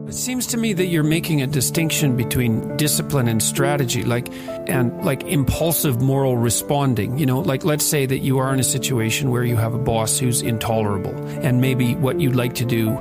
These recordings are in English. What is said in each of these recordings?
It seems to me that you're making a distinction between discipline and strategy, like impulsive moral responding. Like let's say that you are in a situation where you have a boss who's intolerable, and maybe what you'd like to do,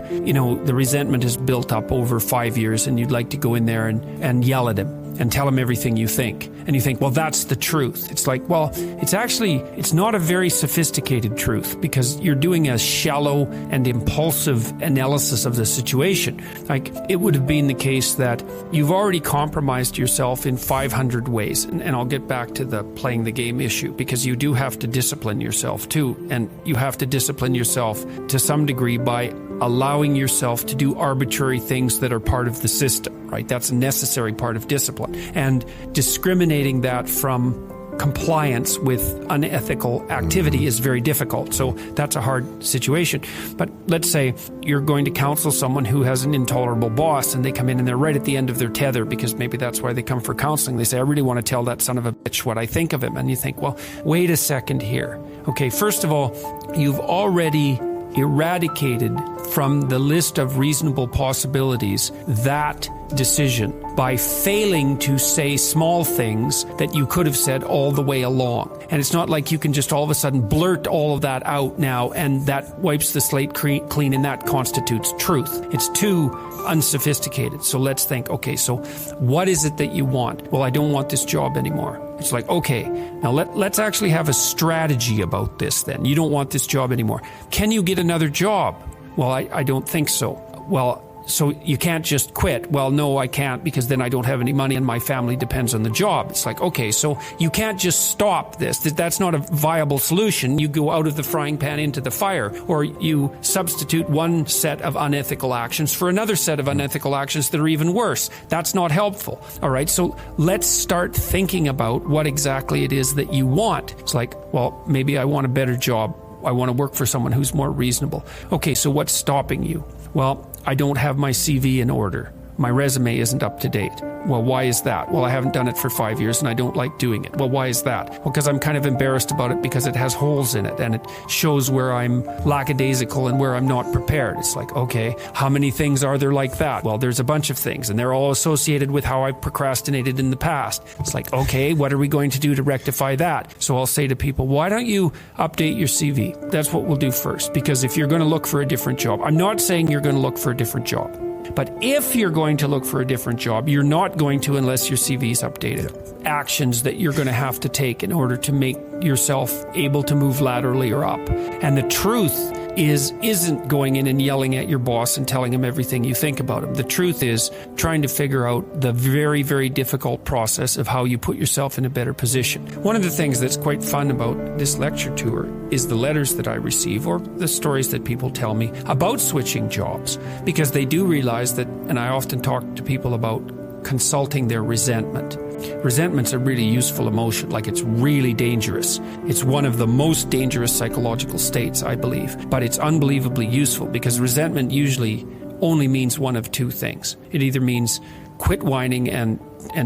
the resentment is built up over 5 years, and you'd like to go in there and yell at him and tell him everything you think. And you think, well, that's the truth. It's like, well, it's not a very sophisticated truth, because you're doing a shallow and impulsive analysis of the situation. Like, it would have been the case that you've already compromised yourself in 500 ways. And I'll get back to the playing the game issue, because you do have to discipline yourself too. And you have to discipline yourself to some degree by allowing yourself to do arbitrary things that are part of the system, right? That's a necessary part of discipline. And discriminating that from compliance with unethical activity is very difficult. So that's a hard situation. But let's say you're going to counsel someone who has an intolerable boss, and they come in and they're right at the end of their tether, because maybe that's why they come for counseling. They say, I really want to tell that son of a bitch what I think of him. And you think, well, wait a second here. Okay, first of all, you've already eradicated from the list of reasonable possibilities that decision by failing to say small things that you could have said all the way along. And it's not like you can just all of a sudden blurt all of that out now, and that wipes the slate clean and that constitutes truth. It's too unsophisticated. So let's think, okay, so what is it that you want? Well, I don't want this job anymore. It's like, okay, now let's actually have a strategy about this then. You don't want this job anymore. Can you get another job? Well, I don't think so. Well, so you can't just quit. Well, no, I can't, because then I don't have any money and my family depends on the job. It's like, okay, so you can't just stop this. That's not a viable solution. You go out of the frying pan into the fire, or you substitute one set of unethical actions for another set of unethical actions that are even worse. That's not helpful. All right, so let's start thinking about what exactly it is that you want. It's like, well, maybe I want a better job. I want to work for someone who's more reasonable. Okay, so what's stopping you? Well, I don't have my CV in order. My resume isn't up to date. Well, why is that? Well, I haven't done it for 5 years and I don't like doing it. Well, why is that? Well, because I'm kind of embarrassed about it, because it has holes in it and it shows where I'm lackadaisical and where I'm not prepared. It's like, okay, how many things are there like that? Well, there's a bunch of things, and they're all associated with how I've procrastinated in the past. It's like, okay, what are we going to do to rectify that? So I'll say to people, why don't you update your CV? That's what we'll do first, because if you're going to look for a different job, I'm not saying you're going to look for a different job. But if you're going to look for a different job, you're not going to unless your CV is updated. Actions that you're going to have to take in order to make yourself able to move laterally or up. And the truth isn't going in and yelling at your boss and telling him everything you think about him. The truth is trying to figure out the very, very difficult process of how you put yourself in a better position. One of the things that's quite fun about this lecture tour is the letters that I receive, or the stories that people tell me about switching jobs, because they do realize that, and I often talk to people about consulting their resentment. Resentment's a really useful emotion, like it's really dangerous. It's one of the most dangerous psychological states, I believe. But it's unbelievably useful, because resentment usually only means one of two things. It either means quit whining and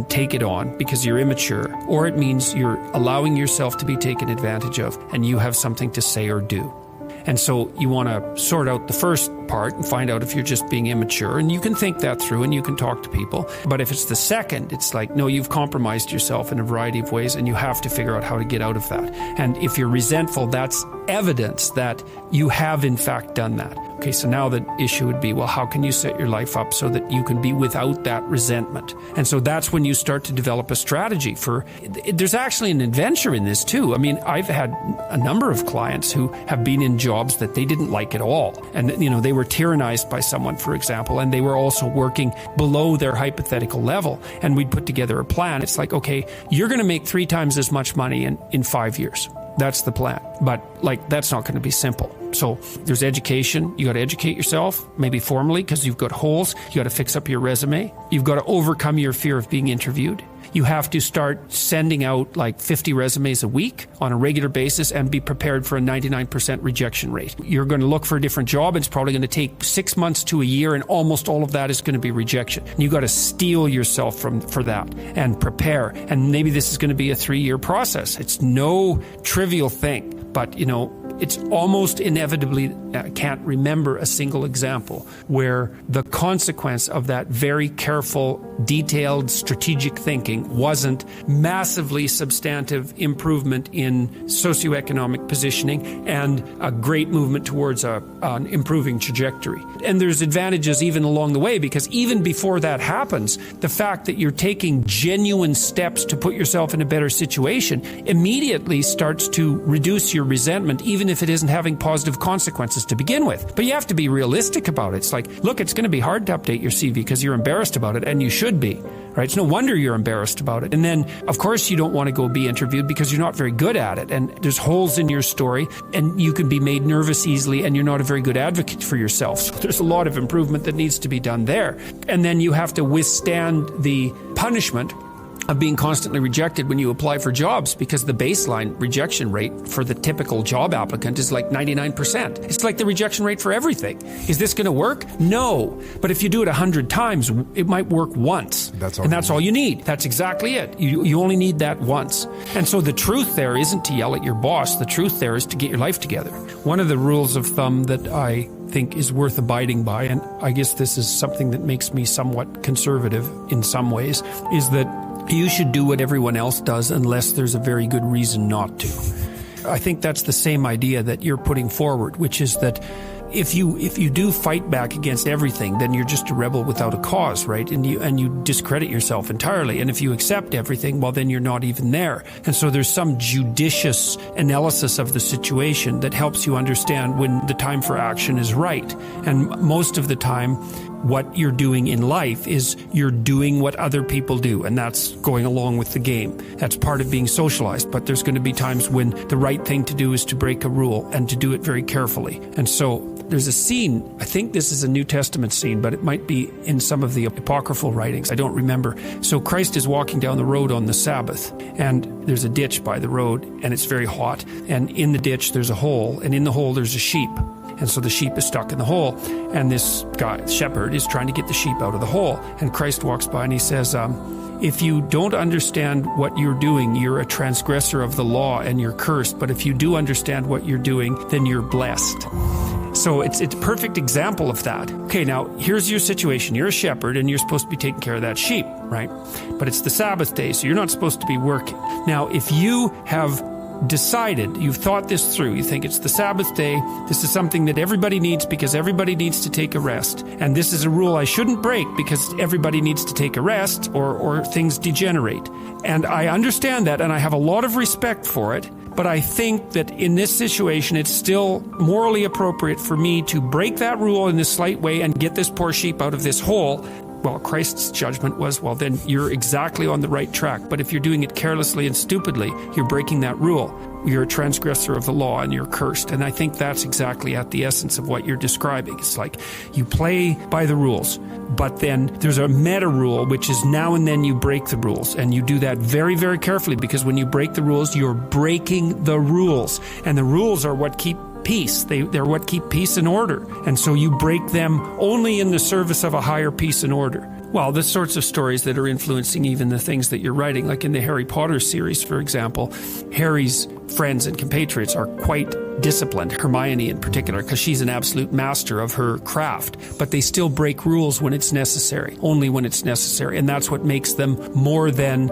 take it on because you're immature, or it means you're allowing yourself to be taken advantage of and you have something to say or do. And so you want to sort out the first part and find out if you're just being immature, and you can think that through and you can talk to people. But if it's the second, it's like, no, you've compromised yourself in a variety of ways and you have to figure out how to get out of that. And if you're resentful, that's evidence that you have in fact done that. Okay, so now the issue would be, well, how can you set your life up so that you can be without that resentment? And so that's when you start to develop a strategy for, there's actually an adventure in this too. I mean, I've had a number of clients who have been in jobs that they didn't like at all. And, they were tyrannized by someone, for example, and they were also working below their hypothetical level. And we'd put together a plan. It's like, okay, you're going to make 3 times as much money in 5 years. That's the plan. But that's not going to be simple. So there's education. You got to educate yourself, maybe formally, because you've got holes. You got to fix up your resume. You've got to overcome your fear of being interviewed. You have to start sending out 50 resumes a week on a regular basis and be prepared for a 99% rejection rate. You're going to look for a different job. It's probably going to take 6 months to a year, and almost all of that is going to be rejection. And you got to steel yourself for that and prepare. And maybe this is going to be a 3-year process. It's no trivial thing, but it's almost inevitably, I can't remember a single example where the consequence of that very careful, detailed, strategic thinking wasn't massively substantive improvement in socioeconomic positioning and a great movement towards an improving trajectory. And there's advantages even along the way, because even before that happens, the fact that you're taking genuine steps to put yourself in a better situation immediately starts to reduce your resentment, even if it isn't having positive consequences to begin with. But you have to be realistic about it. It's like, look, it's going to be hard to update your CV because you're embarrassed about it, and you should be. Right? It's no wonder you're embarrassed about it. And then, of course, you don't want to go be interviewed because you're not very good at it. And there's holes in your story, and you can be made nervous easily, and you're not a very good advocate for yourself. So there's a lot of improvement that needs to be done there. And then you have to withstand the punishment of being constantly rejected when you apply for jobs, because the baseline rejection rate for the typical job applicant is like 99%. It's like the rejection rate for everything. Is this going to work? No. But if you do it 100 times, it might work once. That's all you need. That's exactly it. You only need that once. And so the truth there isn't to yell at your boss. The truth there is to get your life together. One of the rules of thumb that I think is worth abiding by, and I guess this is something that makes me somewhat conservative in some ways, is that you should do what everyone else does unless there's a very good reason not to. I think that's the same idea that you're putting forward, which is that if you do fight back against everything, then you're just a rebel without a cause, right? And you discredit yourself entirely. And if you accept everything, well, then you're not even there. And so there's some judicious analysis of the situation that helps you understand when the time for action is right. And most of the time, what you're doing in life is you're doing what other people do, and that's going along with the game. That's part of being socialized, but there's going to be times when the right thing to do is to break a rule and to do it very carefully. And so there's a scene, I think this is a New Testament scene, but it might be in some of the apocryphal writings. I don't remember. So Christ is walking down the road on the Sabbath, and there's a ditch by the road, and it's very hot. And in the ditch, there's a hole, and in the hole, there's a sheep. And so the sheep is stuck in the hole, and this guy, shepherd, is trying to get the sheep out of the hole. And Christ walks by and he says, if you don't understand what you're doing, you're a transgressor of the law and you're cursed. But if you do understand what you're doing, then you're blessed. So it's a perfect example of that. Okay, now here's your situation. You're a shepherd and you're supposed to be taking care of that sheep, right? But it's the Sabbath day, so you're not supposed to be working. Now, if you have decided, you've thought this through, you think it's the Sabbath day, this is something that everybody needs because everybody needs to take a rest, and this is a rule I shouldn't break because everybody needs to take a rest or things degenerate. And I understand that, and I have a lot of respect for it, but I think that in this situation it's still morally appropriate for me to break that rule in this slight way and get this poor sheep out of this hole. Well, Christ's judgment was, well, then you're exactly on the right track. But if you're doing it carelessly and stupidly, you're breaking that rule. You're a transgressor of the law and you're cursed. And I think that's exactly at the essence of what you're describing. It's like you play by the rules, but then there's a meta rule, which is now and then you break the rules. And you do that very, very carefully, because when you break the rules, you're breaking the rules. And the rules are what keep peace. They're what keep peace and order. And so you break them only in the service of a higher peace and order. Well, the sorts of stories that are influencing even the things that you're writing, like in the Harry Potter series, for example, Harry's friends and compatriots are quite disciplined, Hermione in particular, because she's an absolute master of her craft, but they still break rules when it's necessary, only when it's necessary. And that's what makes them more than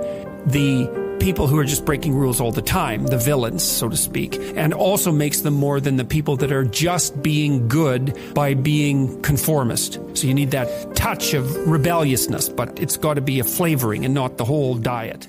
the people who are just breaking rules all the time, the villains, so to speak, and also makes them more than the people that are just being good by being conformist. So you need that touch of rebelliousness, but it's got to be a flavoring and not the whole diet.